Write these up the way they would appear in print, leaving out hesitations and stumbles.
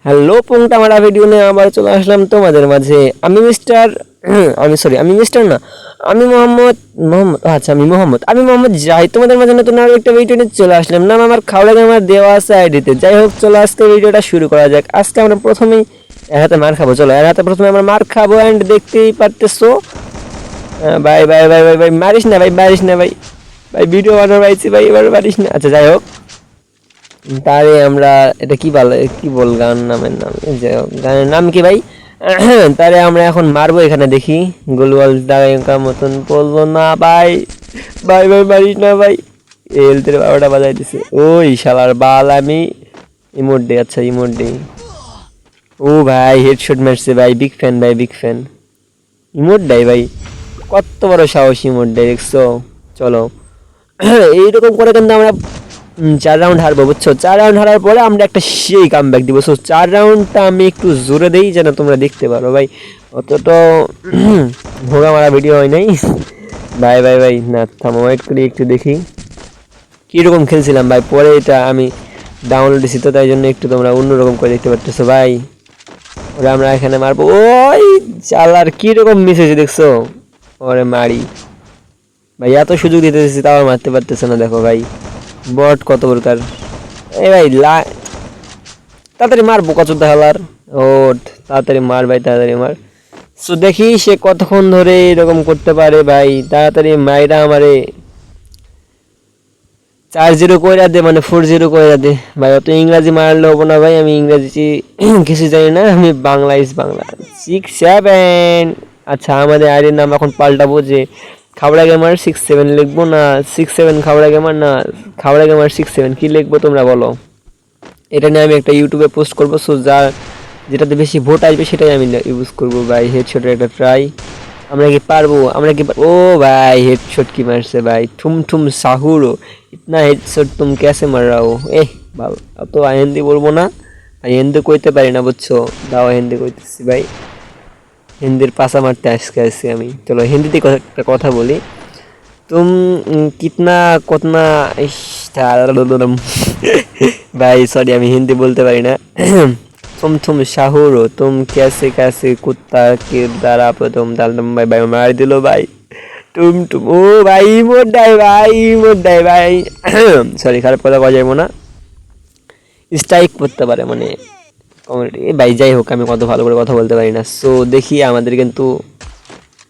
Hello পুংটা মারা video নিয়ে আবার চলে আসলাম তোমাদের মাঝে। আমি মিস্টার আমি মিস্টার না, আমি মোহাম্মদ মোহাম্মদ আচ্ছা আমি মোহাম্মদ যাই তোমাদের মাঝে নতুন আরো একটা ভিডিও নিয়ে চলে আসলাম। নাম আমার খাওয়া আমার দেওয়া আছে আইডিতে। যাই হোক, চলো আজকে ভিডিওটা শুরু করা যাক। আজকে আমরা প্রথমেই এর হাতে মার খাবো। চলো এর হাতে প্রথমে আমরা মার খাবো। অ্যান্ড দেখতেই পারতেছো, বাই বাই বাই বাই ভাই, মারিস না ভাই, ভাই ভিডিও বানার পাইছি ভাই, এবার মারিস না। আচ্ছা যাই হোক, তারে আমরা এটা কি বলে, কি বল গান নামের নাম, গানের নাম কি ভাই? তারে আমরা এখন মারবো। এখানে দেখি গোলওয়াল দাগাইকার মতন বলবো না ভাই, মারিস না ভাই। এলতের বারোটা বাজাই দিছে ওই শালার বাল। আমি ইমোট দে, আচ্ছা ইমোট দে। ও ভাই হেডশট মারছে ভাই, বিগ ফ্যান ভাই, বিগ ফ্যান। ইমোট দেয় ভাই, কত বড় সাহস ইমোট দেয় দেখছো। চলো এইরকম করে কিন্তু আমরা 4 রাউন্ড হারবো, বুঝছো? 4 রাউন্ড হারার পরে আমরা একটা সেই কামব্যাক দিব। সো 4 রাউন্ডটা আমি একটু জোরে দেই যেন তোমরা দেখতে পারো ভাই। অত তো ভোগা মারা ভিডিও হয় নাই ভাই না, থামো, ওয়েট করি একটু দেখি কীরকম খেলছিলাম ভাই। পরে এটা আমি ডাউনলোড দিছি তো, তাই জন্য একটু তোমরা অন্যরকম করে দেখতে পারতেছো ভাই। ওরে আমরা এখানে মারবো। ওই চালার কীরকম মিস হয়েছে দেখছো। ওরে মারি ভাই, এত সুযোগ দিতে দিচ্ছি তাও মারতে পারতেছে না। দেখো ভাই বট কত প্রকার। এই ভাই তাড়াতাড়ি মার, বোকা চোদ্দা হালার। ওঠ, তাড়াতাড়ি মার ভাই, তাড়াতাড়ি মার। সো দেখি সে কতক্ষণ ধরে এরকম করতে পারে ভাই। তাড়াতাড়ি মাইরা আমারে 4-0 কইরা দে, মানে 4-0 কইরা দে ভাই। অত ইংরাজি মারলে হবো না ভাই, আমি ইংরাজি কিছু জানি না, আমি বাংলা ইস বাংলা। 6-7। আচ্ছা আমাদের আইডির নাম এখন পাল্টাবো, যে খাবড়া গেমার 6-7 লিখবো না 6-7 খাবড়া গেমার, না খাবড়া গেমার 6-7 কি লিখবো তোমরা বলো? এটা নিয়ে আমি একটা ইউটিউবে পোস্ট করবো। সো যেটাতে বেশি ভোট আসবে সেটাই আমি ইউজ করবো ভাই। হেডশটের একটা ট্রাই, আমরা কি পারবো? ও ভাই হেডশট কি মারছে ভাই, ঠুম ঠুম সাহুরো। ইতনা হেডশট তুম कैसे মার रहा हो? বাবা অত হিন্দি বলবো না ভাই, হিন্দি কইতে পারি না বুঝছো। দাও হিন্দি কইতেছি ভাই, হিন্দির পাশা মারতে আজকে আসছি আমি। চলো হিন্দিতে একটা কথা বলি। तुम कितना कतना ভাই সরি, আমি হিন্দি বলতে পারি না। तुम शाहूर हो, तुम कैसे कैसे कुत्ता किरदार आप तुम दालदम भाई, भाई मार दिलो भाई। तुम ও ভাই ইমোট দেয় ভাই। সরি, খারাপ কথা বলা যাবো না, স্ট্রাইক করতে পারে মানে কমেডি ভাই। যাই হোক, আমি কত ভালো করে কথা বলতে পারি না। সো দেখি আমাদের কিন্তু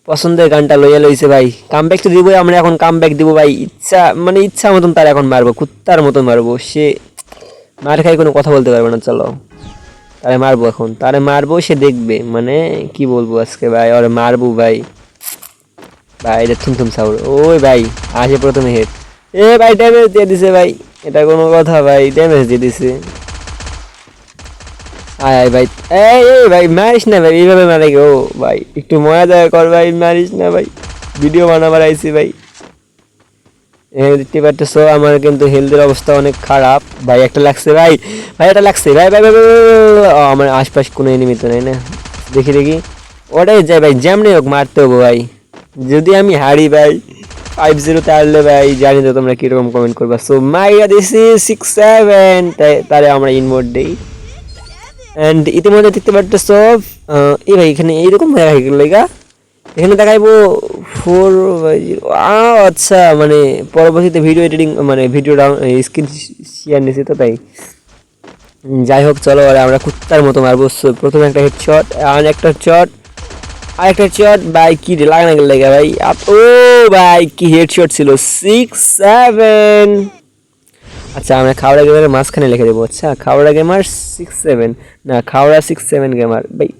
পছন্দের গানটা লইয়া লইছে ভাই। কামব্যাক তো দিবই, আমরা এখন কামব্যাক দিব ভাই। ইচ্ছা মতন তার এখন মারবো, কুত্তার মতন মারবো। সে মার খাই কোনো কথা বলতে পারবে না। চলো তারে মারবো, এখন তারে মারবো, সে দেখবে। মানে কি বলবো আজকে ভাই, ওরে মারবো ভাই। এটা থুমথুম সাউর। ওই ভাই আসে প্রথমে হেড। ভাই ড্যামেজ দিয়ে দিছে ভাই, এটা কোনো কথা ভাই? ড্যামেজ দিয়ে দিছে। আয় ভাই, এই ভাই মারিস না ভাই, এইভাবে মারে ও ভাই, একটু মজা দয়া কর ভাই, মারিস না ভাই, ভিডিও বানাবার আইছি ভাই। দেখতে পারতেছো আমার কিন্তু হেলথের অবস্থা অনেক খারাপ ভাই। একটা লাগছে ভাই, এটা লাগছে ভাই ভাই ভাই। আমার আশপাশ কোনো এনিমি তো নাই না, দেখি ওটাই যাই ভাই, যেমনি হোক মারতে হবো ভাই। যদি আমি হারি ভাই 5-0 হারলে ভাই জানি তো তোমরা কিরকম কমেন্ট করবা। সো মাইরা দিছি 6-7, তারে আমরা ইনভোট দেই। অ্যান্ড ইতিমধ্যে দেখতে পারতেছো এই ভাই এখানে এইরকম হয়ে গেল, এখানে দেখাইবো 4/0। আচ্ছা মানে পরবর্তীতে ভিডিও এডিটিং মানে ভিডিও স্ক্রিন শেয়ার নিছি তো তাই। যাই হোক চলো, আর আমরা কুত্তার মতো মারবো। প্রথমে একটা হেডশট, আর একটা শট, আর একটা শট ভাই। কি রে লাগানো গেল ভাই। ও ভাই কি হেডশট ছিল, 6-7। আচ্ছা আমরা খাওড়া গেমারের মাঝখানে লিখে দেবো। আচ্ছা খাওড়া গেমার 6-7, না খাওড়া 6-7 গেমার ভাই।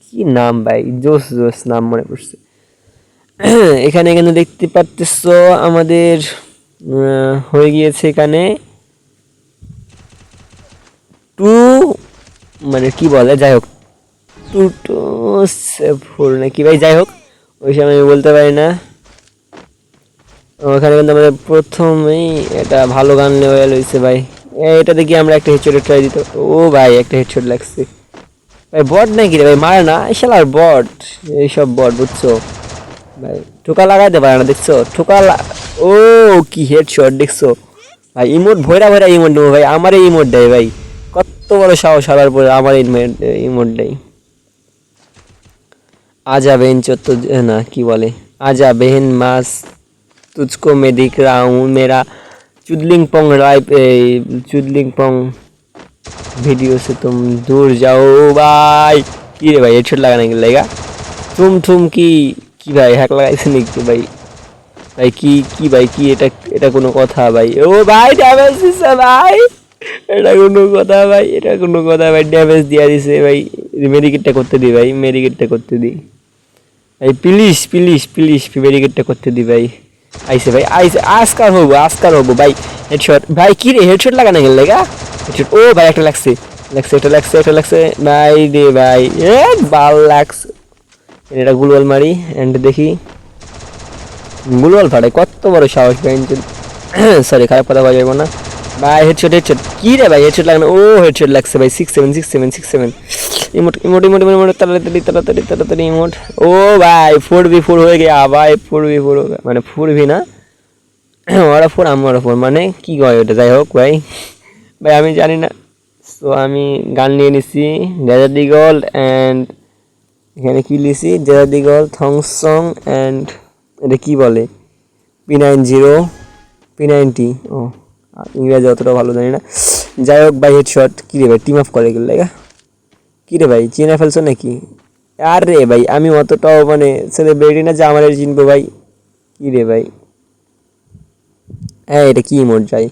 কি নাম ভাই, জোস নাম মনে পড়ছে। এখানে কিন্তু দেখতে পারতেছো আমাদের হয়ে গিয়েছে এখানে 2, মানে কি বলে, যাই হোক 2-4 নাকি ভাই, যাই হোক ওই সময় আমি বলতে পারি না। ওখানে কিন্তু আমাদের প্রথমেই এটা ভালো গান লেভেল হয়েছে ভাই। এটা দেখি আমরা একটা হেডশট ট্রাই দিত। ও ভাই একটা হেডশট লাগছে ভাই। বট নাকি রে ভাই, মারে না শালার বট, এইসব বট বুঝছো ভাই। ঠোকা লাগাইতে পারে না দেখছো, ও কি হেডশট দেখছো ভাই। ইমোট ভয়রা ইমোট দেবো ভাই, আমারই ইমোট দেয় ভাই। কত বড় সাহস হওয়ার পরে আমার ইমোটটাই आजा बहन तो ना की बोले आजा बहन मास तुझको मैं दिख रहा हूँ मेरा चुदलिंग पोंग चुदलिंग पोंग वीडियो से तुम दूर जाओ भाई की रे भाई हेडशॉट लगाने के लेगा तुम की भाई हैक लगाइছে নাকি ভাই ভাই কি ভাই কি এটা কোনো কথা ভাই ও ভাই ড্যামেজ দিছে ভাই এটা কোনো কথা ভাই ড্যামেজ দিয়া দিছে ভাই মেডিকেটটা করতে দি ভাই মেডিকেটটা করতে দি ভাই প্লিজ মেডিকেটটা করতে দি ভাই আইছে ভাই আইছে আজকার হবো ভাই হেডশট ভাই কি রে হেডশট লাগানো গেল লাগা হেডশট ও ভাই একটা লাগছে ভাই রে ভাই এ বাল লাগছে এটা গুলওয়াল মারি এন্ড দেখি গুলওয়াল ফাড়ে কত বড় সাহস ভাই সরি খারাপ কথা বলা যাবে না ভাই হেডশট কি রে ভাই হেডশট লাগানো ও হেডশট লাগছে ভাই 67 ইমোট তাড়াতাড়ি ইমোট ও ভাই 4v4 হয়ে গিয়া ভাই 4v4 মানে 4v না ওরা 4 আমরা 4 মানে কি কয় ওটা যাই হোক ভাই আমি জানি না সো আমি গান নিয়ে নিছি ডেজার্ট ইগল এন্ড এখানে কি লিখছি ডেজার্ট ইগল থংসং এন্ড এটা কি বলে P90 ও ইংরেজি অতটা ভালো জানি না যাই হোক ভাই হেডশট কি রে ভাই টিম অফ করে গেল লাগা কি রে ভাই চিনে ফেলছো নাকি আরে ভাই আমি অতটাও মানে সেলিব্রিটি না যে আমার চিনবো ভাই কি রে ভাই হ্যাঁ এটা কি ইমোট যাই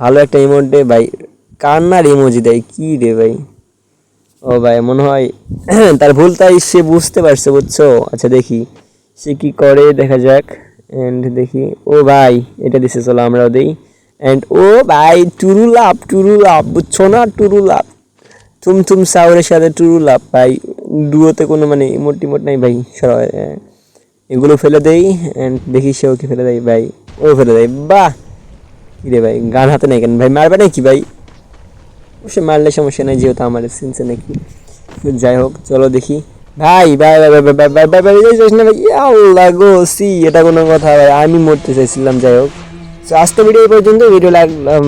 ভালো একটা ইমোট দে ভাই কান্নার ইমোজি দেয় কি রে ভাই ও ভাই মনে হয় তার ভুল তাই সে বুঝতে পারছে বুঝছো আচ্ছা দেখি সে কি করে দেখা যাক এন্ড দেখি ও ভাই এটা দিছে চলো আমরাও দেই এন্ড ও ভাই টুরুলাপ বুঝছো না টুরুলাপ তুম সাউরের সাথে টুরুলাপ ভাই ডুয়োতে কোনো মানে ইমোট নাই ভাই সরাই এগুলো ফেলে দেই এন্ড দেখি সেও কি ফেলে দেয় ভাই ও ফেলে দেয় বাহ কি রে ভাই গান হাতে নাই কেন ভাই মারবে নাকি ভাই সে মারলে সমস্যা নাই যেহেতু আমার সিনসে নাকি যাই হোক চলো দেখি ভাই আল্লাহ গো সি এটা কোনো কথা ভাই আমি মরতে চাইছিলাম যাই হোক আজকে ভিডিও এই পর্যন্ত ভিডিও লাগলাম